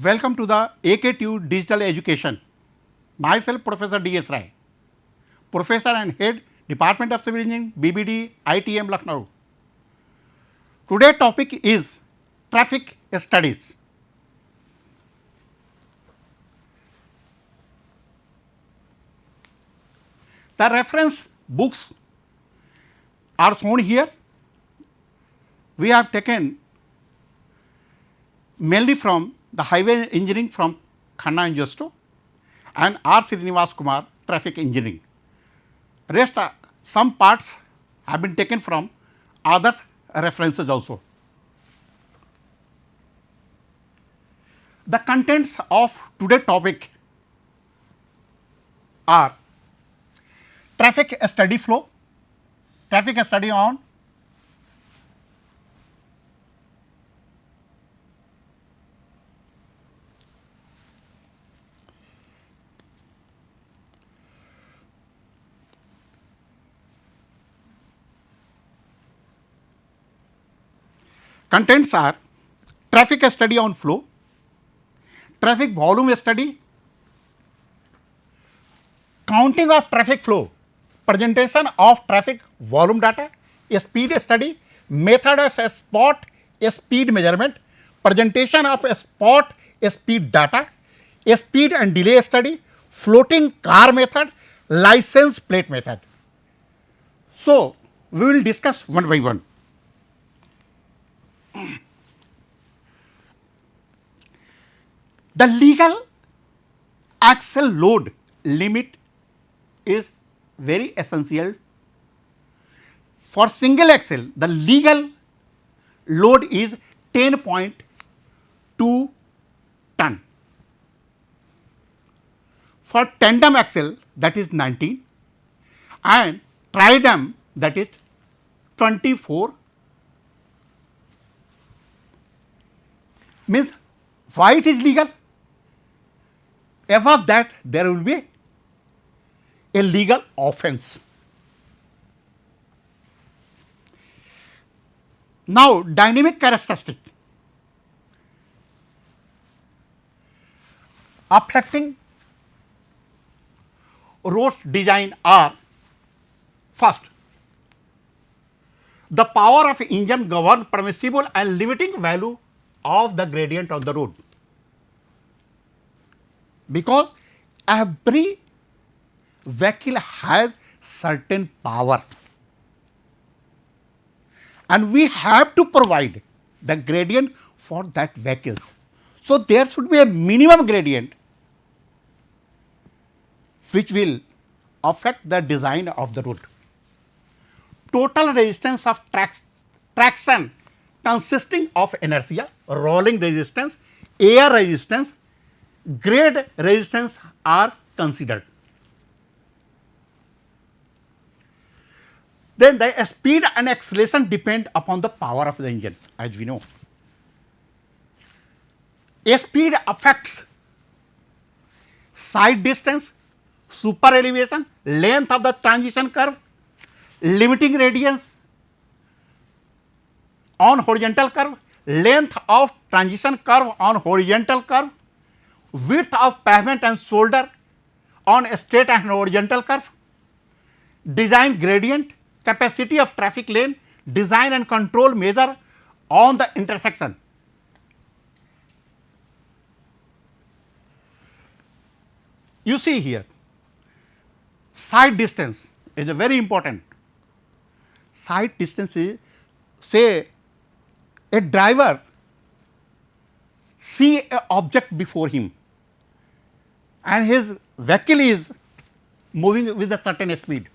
Welcome to the AK2 Digital Education. Myself Professor D.S. Rai, Professor and Head Department of Civil Engineering, BBD, ITM Lucknow. Today's topic is traffic studies. The reference books are shown here. We have taken mainly from the highway engineering from Khanna and Justo and R. Srinivas Kumar traffic engineering. Rest some parts have been taken from other references also. The contents of today's topic are traffic study flow, traffic study on contents are traffic study on flow, traffic volume study, counting of traffic flow, presentation of traffic volume data, a speed study, method of a spot a speed measurement, presentation of a spot a speed data, a speed and delay study, floating car method, license plate method. So, we will discuss one by one. The legal axle load limit is very essential. For single axle, the legal load is 10.2 ton. For tandem axle, that is 19, and tridem, that is 24. Means why it is legal? Above that, there will be a legal offence. Now, dynamic characteristic affecting road design are: first, the power of engine govern permissible and limiting value of the gradient of the road, because every vehicle has certain power and we have to provide the gradient for that vehicle. So, there should be a minimum gradient which will affect the design of the road. Total resistance of traction consisting of inertia, rolling resistance, air resistance, grade resistance are considered. Then the speed and acceleration depend upon the power of the engine, as we know. A speed affects side distance, super elevation, length of the transition curve, limiting radius on horizontal curve, length of transition curve on horizontal curve, width of pavement and shoulder on a straight and horizontal curve, design gradient, capacity of traffic lane, design and control measure on the intersection. You see here, side distance is a very important. Side distance is, say, a driver see a object before him and his vehicle is moving with a certain speed.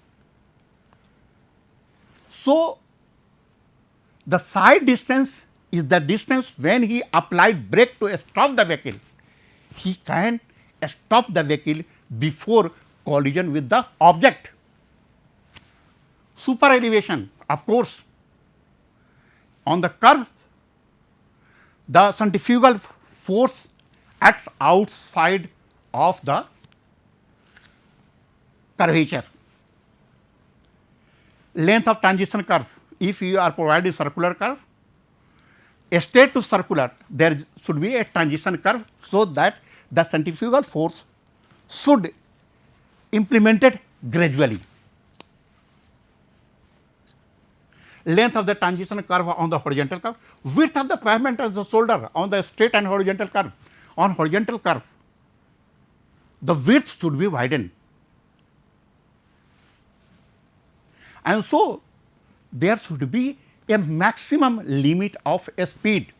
So, the side distance is the distance when he applied brake to stop the vehicle, he can stop the vehicle before collision with the object. Super elevation, of course, on the curve, the centrifugal force acts outside of the curvature. Length of transition curve, if you are providing circular curve, straight to circular, there should be a transition curve, so that the centrifugal force should implemented gradually. Length of the transition curve on the horizontal curve, width of the pavement of the shoulder on the straight and horizontal curve. On horizontal curve, the width should be widened, and so there should be a maximum limit of a speed,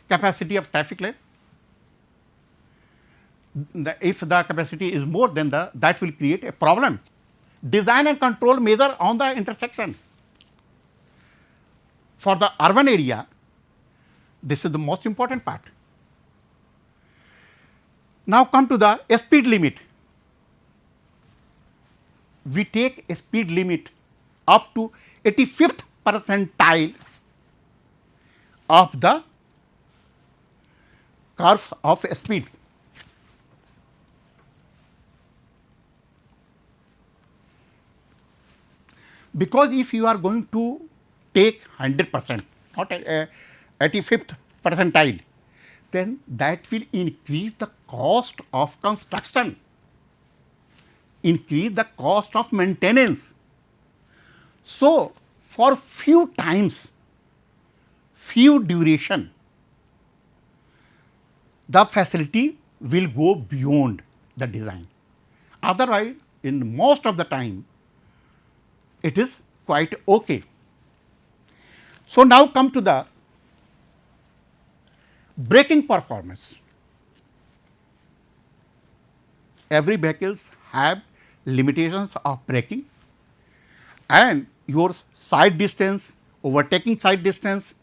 capacity of traffic lane. If the capacity is more, then that will create a problem. Design and control measure on the intersection. For the urban area, this is the most important part. Now, come to the speed limit. We take a speed limit up to 85th percentile of the curves of speed. Because if you are going to take 100%, not 85th percentile, then that will increase the cost of construction, increase the cost of maintenance. So, for few times, few duration, the facility will go beyond the design. Otherwise, in most of the time, it is quite okay. So, now come to the braking performance. Every vehicles have limitations of braking, and your side distance, overtaking side distance,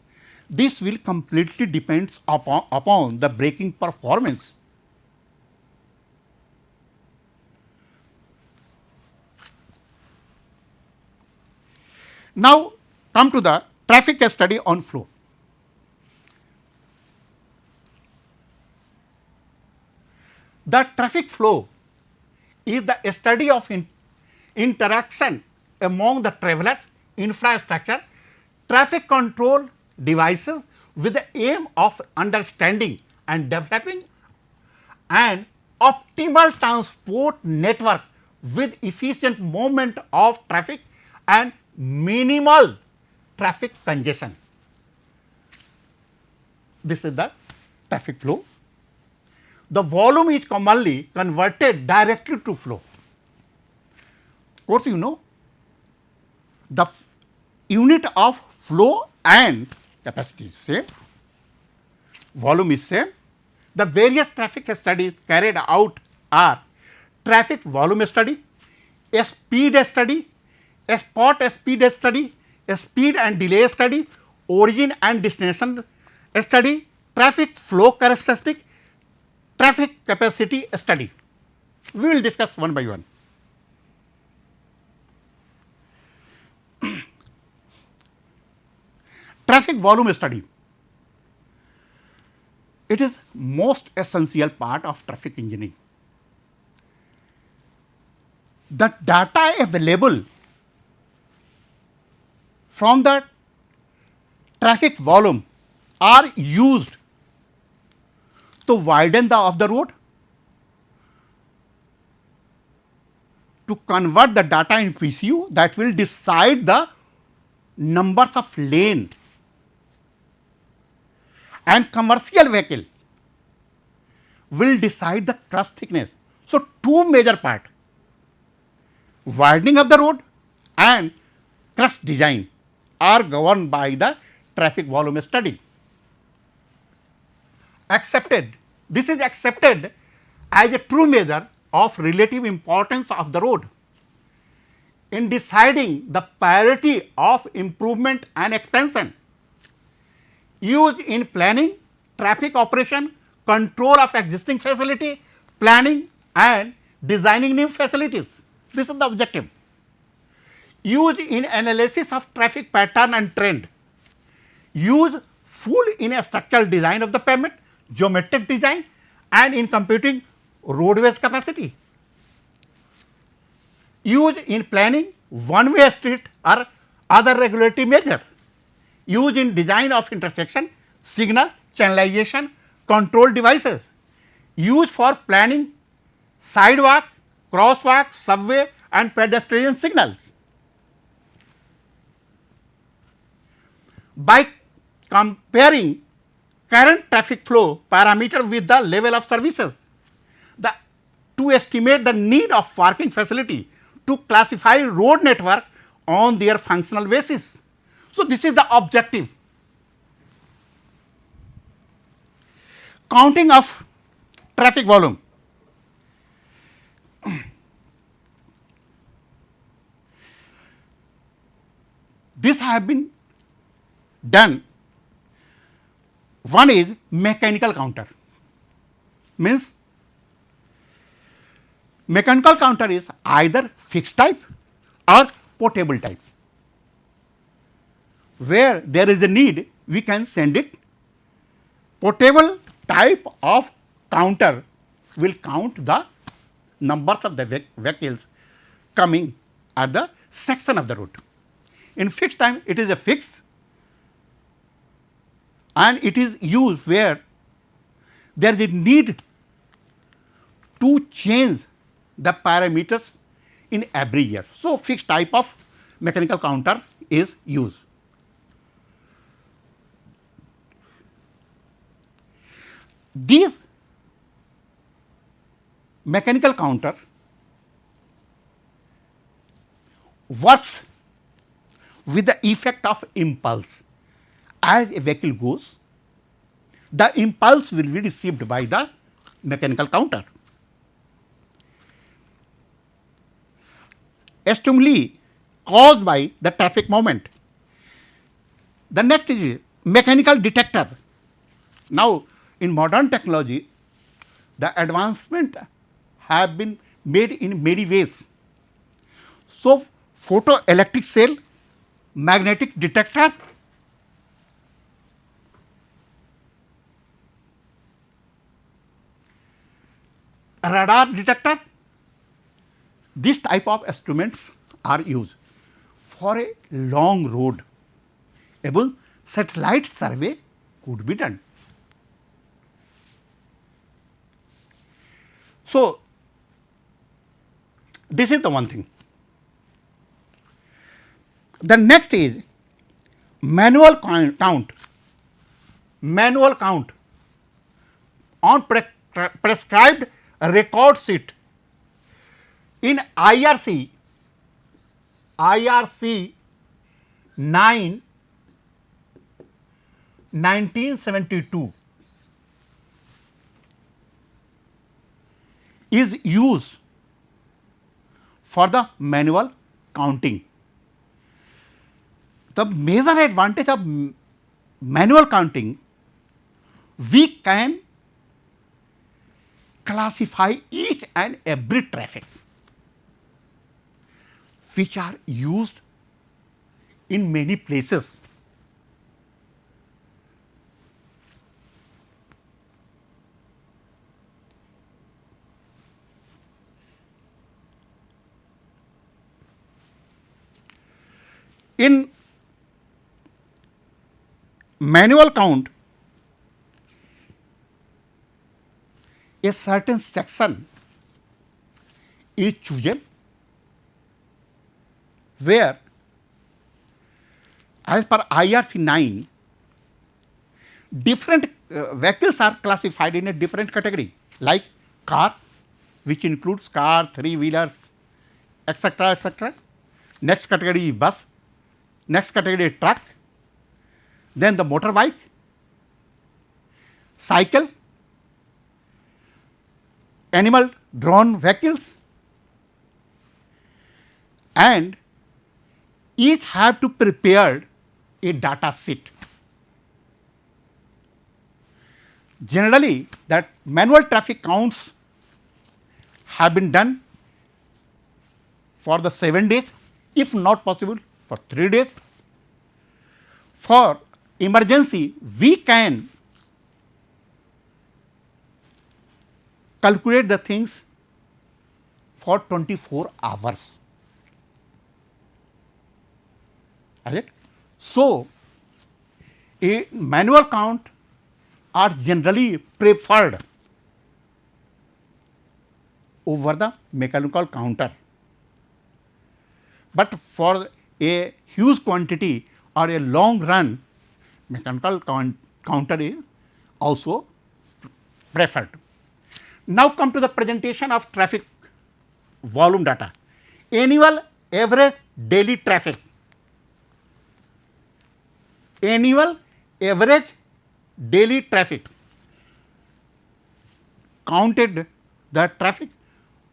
this will completely depends upon the braking performance. Now, come to the traffic study on flow. The traffic flow is the study of interaction among the travelers, infrastructure, traffic control devices, with the aim of understanding and developing an optimal transport network with efficient movement of traffic and minimal traffic congestion. This is the traffic flow. The volume is commonly converted directly to flow. Of course, you know the unit of flow and capacity is same, volume is same. The various traffic studies carried out are traffic volume study, a speed study, a spot speed study, a speed and delay study, origin and destination study, traffic flow characteristic, traffic capacity study. We will discuss one by one. Traffic volume study. It is most essential part of traffic engineering. The data available from the traffic volume are used to widen the road, to convert the data in PCU that will decide the numbers of lane, and commercial vehicle will decide the crust thickness. So, two major part, widening of the road and crust design are governed by the traffic volume study. Accepted. This is accepted as a true measure of relative importance of the road in deciding the priority of improvement and expansion. Used in planning, traffic operation, control of existing facility, planning and designing new facilities. This is the objective. Used in analysis of traffic pattern and trend. Used full in a structural design of the pavement, geometric design, and in computing roadways capacity. Used in planning one-way street or other regulatory measure. used in design of intersection, signal channelization, control devices, used for planning sidewalk, crosswalk, subway and pedestrian signals. By comparing current traffic flow parameter with the level of services, to estimate the need of parking facility, to classify road network on their functional basis. So, this is the objective. Counting of traffic volume. This have been done. One is mechanical counter, means mechanical counter is either fixed type or portable type. Where there is a need, we can send it. Portable type of counter will count the numbers of the vehicles coming at the section of the route. In fixed time, it is a fix, and it is used where there is a need to change the parameters in every year. So, fixed type of mechanical counter is used. These mechanical counter works with the effect of impulse. As a vehicle goes, the impulse will be received by the mechanical counter. Stimuli caused by the traffic movement. The next is mechanical detector. Now, in modern technology, the advancement have been made in many ways. So, photoelectric cell, magnetic detector, radar detector, this type of instruments are used. For a long road, able satellite survey could be done. So, this is the one thing. The next is manual count. Manual count on prescribed record sheet. In IRC 9 1972 is used for the manual counting. The major advantage of manual counting, we can classify each and every traffic which are used in many places. In manual count, a certain section is chosen where, as per IRC 9, different vehicles are classified in a different category, like car, which includes car, three-wheelers, etc., etc. Next category is bus, next category is truck, then the motorbike, cycle, animal drawn vehicles, and each have to prepare a data sheet. Generally, that manual traffic counts have been done for the 7 days, if not possible for 3 days. For emergency, we can calculate the things for 24 hours. Is it? So, a manual count are generally preferred over the mechanical counter. But for a huge quantity or a long run, mechanical counter is also preferred. Now come to the presentation of traffic volume data. Annual average daily traffic. Annual average daily traffic. Counted the traffic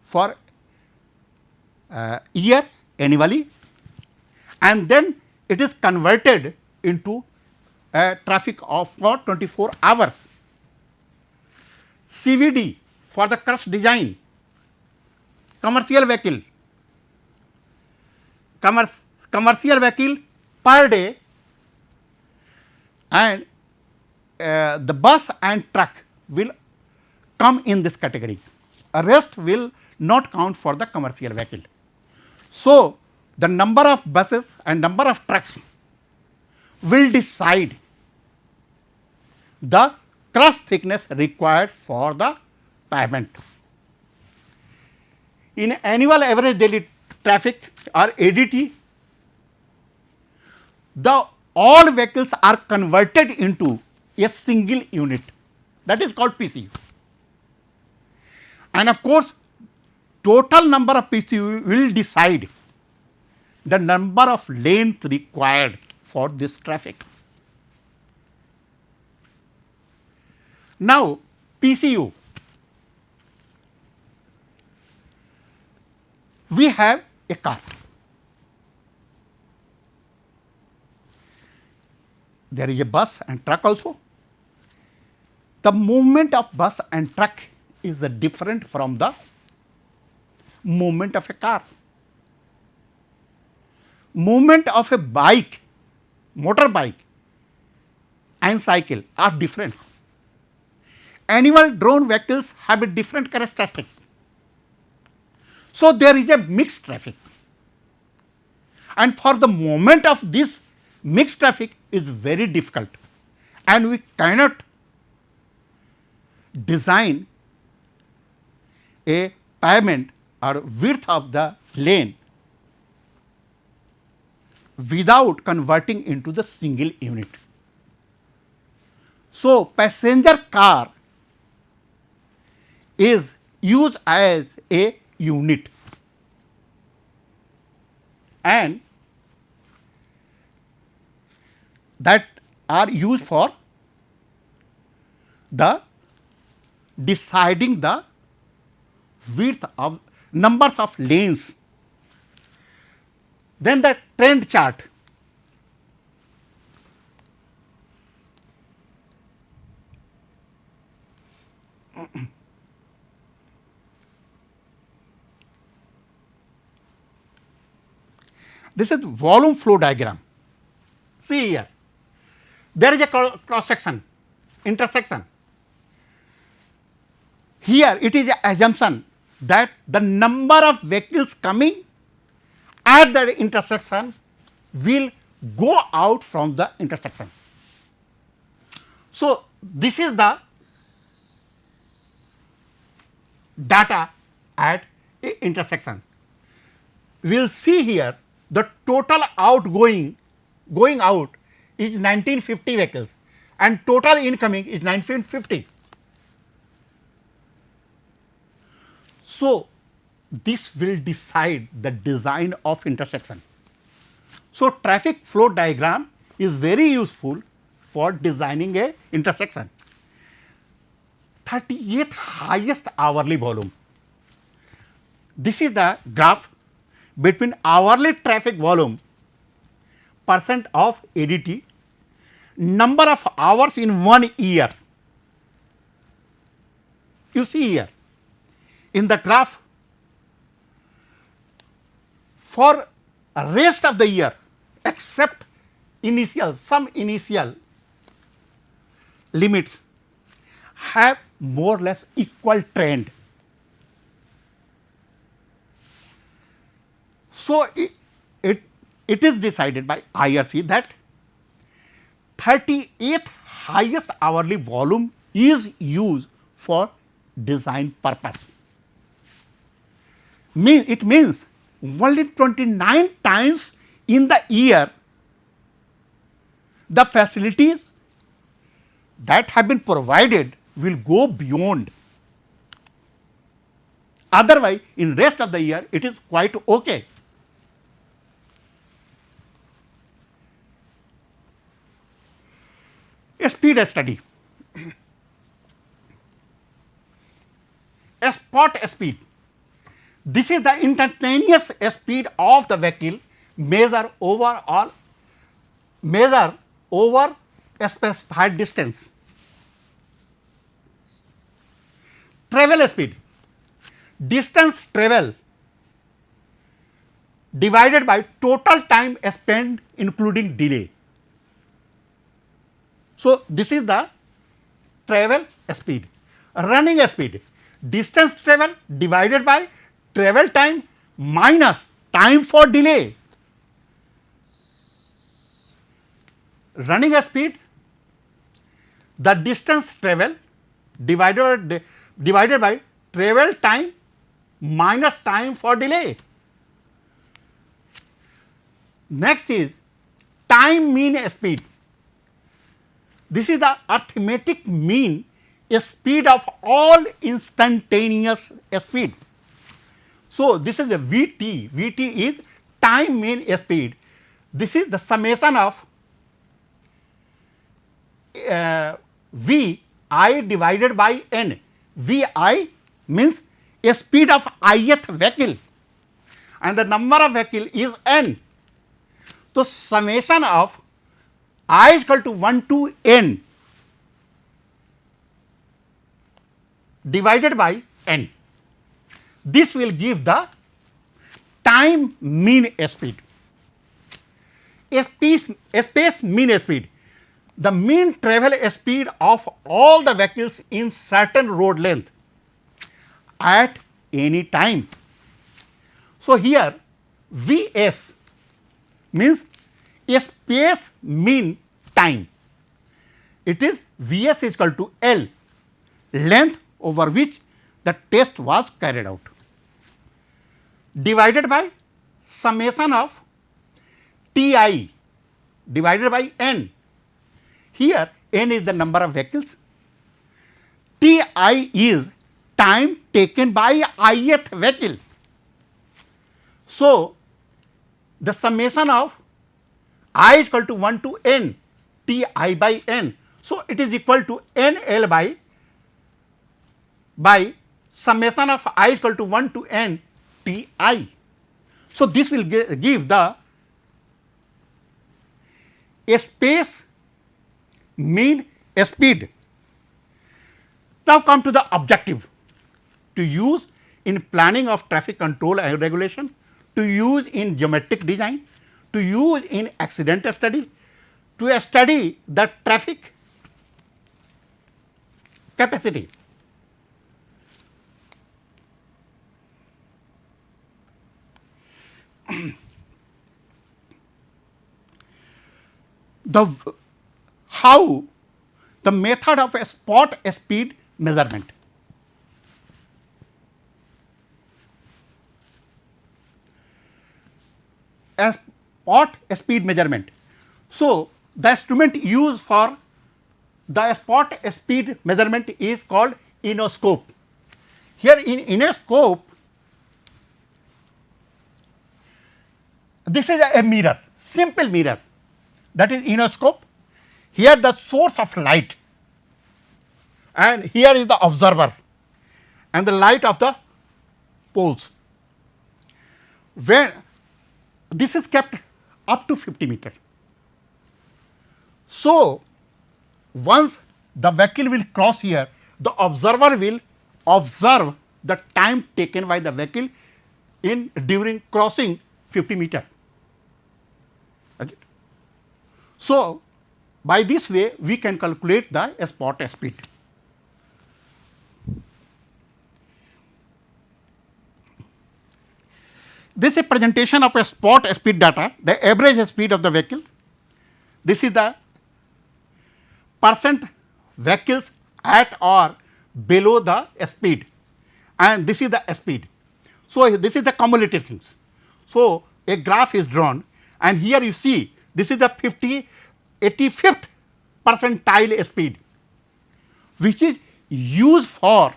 for year annually, and then it is converted into a traffic of for 24 hours. CVD for the crush design, commercial vehicle, commercial vehicle per day, and the bus and truck will come in this category. Rest will not count for the commercial vehicle. So, the number of buses and number of trucks will decide the crush thickness required for the pavement. In annual average daily traffic or ADT, the all vehicles are converted into a single unit, that is called PCU. And of course, total number of PCU will decide the number of lanes required for this traffic. Now, PCU, we have a car. There is a bus and truck also. The movement of bus and truck is different from the movement of a car. Movement of a bike, motorbike and cycle are different. Annual drone vehicles have a different characteristic. So, there is a mixed traffic, and for the movement of this mixed traffic is very difficult, and we cannot design a pavement or width of the lane without converting into the single unit. So, passenger car is used as a unit, and that are used for the deciding the width of numbers of lanes. Then the trend chart. This is volume flow diagram. See here, there is a cross section, intersection. Here it is an assumption that the number of vehicles coming at the intersection will go out from the intersection. So, this is the data at a intersection. We will see here the total going out is 1950 vehicles and total incoming is 1950. So, this will decide the design of intersection. So, traffic flow diagram is very useful for designing a intersection. 38th highest hourly volume. This is the graph between hourly traffic volume percent of ADT, number of hours in 1 year. You see here in the graph, for rest of the year except some initial limits have more or less equal trend. So, it is decided by IRC that 38th highest hourly volume is used for design purpose. It means only 29 times in the year the facilities that have been provided will go beyond. Otherwise, in rest of the year it is quite okay. A speed study. A spot speed. This is the instantaneous speed of the vehicle measure over a specified distance. Travel speed. Distance travel divided by total time spent including delay. So, this is the travel speed. Running speed, distance travel divided by travel time minus time for delay. Running speed, the distance travel divided by travel time minus time for delay. Next is time mean speed. This is the arithmetic mean speed of all instantaneous speed. So, this is a Vt. Vt is time mean speed. This is the summation of V I divided by n. V I means a speed of ith vehicle and the number of vehicle is n. So, summation of I is equal to 1 to n divided by n. This will give the time mean speed. A space mean speed, the mean travel speed of all the vehicles in certain road length at any time. So, here Vs means a space mean time. It is Vs is equal to L, length over which the test was carried out, divided by summation of Ti divided by n. Here n is the number of vehicles, Ti is time taken by ith vehicle. So, the summation of I is equal to 1 to n Ti by n. So, it is equal to n L by summation of I is equal to 1 to n Ti. So, this will give the space mean speed. Now, come to the objective to use in planning of traffic control and regulation, to use in geometric design, to use in accident study, to study the traffic capacity. How the method of a spot speed measurement. A spot speed measurement. So, the instrument used for the spot speed measurement is called inoscope. Here in inoscope, this is a mirror, simple mirror, that is inoscope. Here the source of light and here is the observer and the light of the poles. When this is kept up to 50 meter. So, once the vehicle will cross here, the observer will observe the time taken by the vehicle in during crossing 50 meter. So, by this way we can calculate the spot speed. This is a presentation of a spot speed data, the average speed of the vehicle. This is the percent vehicles at or below the speed, and this is the speed. So, this is the cumulative things. So, a graph is drawn, and here you see this is the 85th percentile speed, which is used for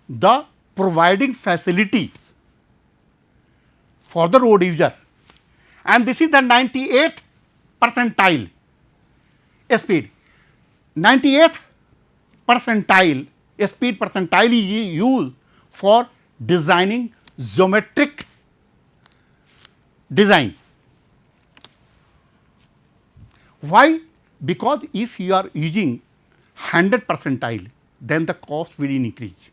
the providing facilities for the road user, and this is the 98th percentile speed. 98th percentile speed percentile is used for designing geometric design. Why? Because if you are using 100 percentile, then the cost will increase,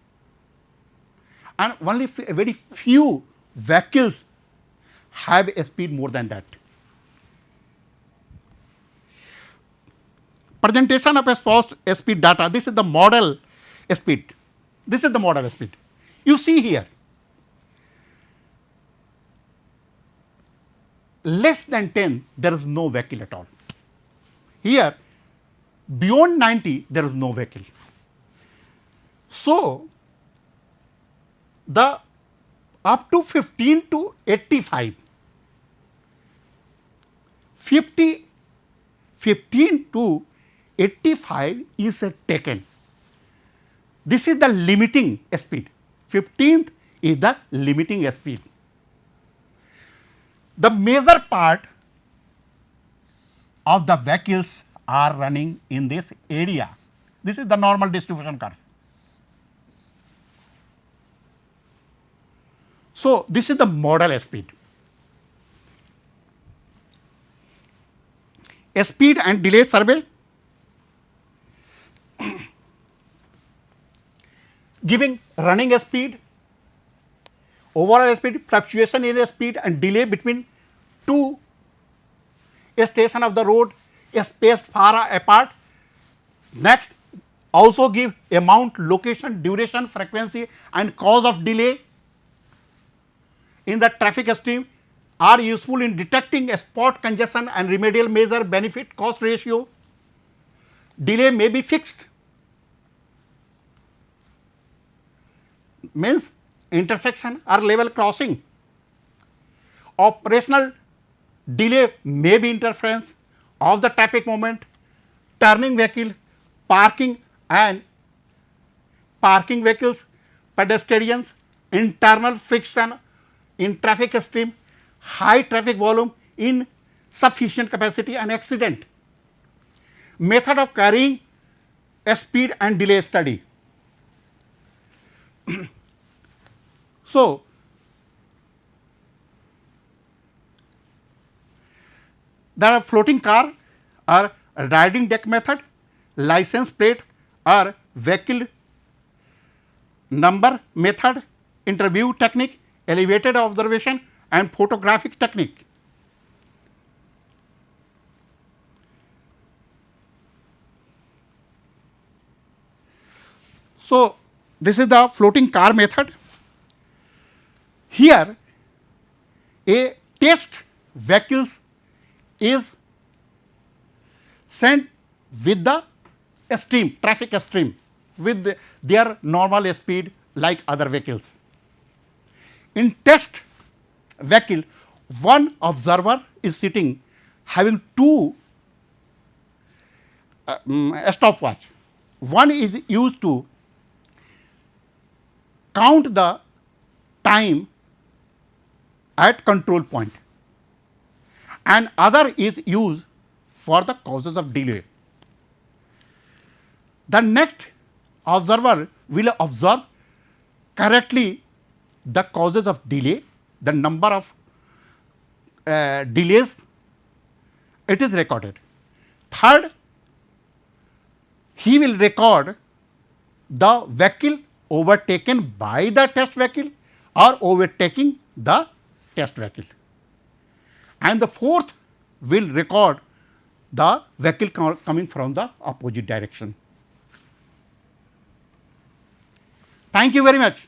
and only very few vehicles have a speed more than that. Presentation of a source speed data. This is the model speed. This is the model speed. You see here, less than 10 there is no vehicle at all. Here beyond 90 there is no vehicle. So, the up to 15 to 85, 15 to 85 is taken. This is the limiting speed. 15th is the limiting speed. The major part of the vehicles are running in this area. This is the normal distribution curve. So, this is the model speed. A speed and delay survey giving running speed, overall speed, fluctuation in speed and delay between two stations of the road spaced far apart. Next, also give amount, location, duration, frequency and cause of delay in the traffic stream are useful in detecting a spot congestion and remedial measure benefit cost ratio. Delay may be fixed, means intersection or level crossing. Operational delay may be interference of the traffic movement, turning vehicle, parking and parking vehicles, pedestrians, internal friction in traffic stream, high traffic volume, insufficient capacity and accident. Method of carrying a speed and delay study. So, there are floating car or riding deck method, license plate or vehicle number method, interview technique, elevated observation and photographic technique. So, this is the floating car method. Here a test vehicles is sent with the stream, traffic stream with their normal speed like other vehicles. In test vehicle, one observer is sitting having two stopwatch. One is used to count the time at control point and other is used for the causes of delay. The next observer will observe correctly the causes of delay, the number of delays, it is recorded. Third, he will record the vehicle overtaken by the test vehicle or overtaking the test vehicle. And the fourth will record the vehicle coming from the opposite direction. Thank you very much.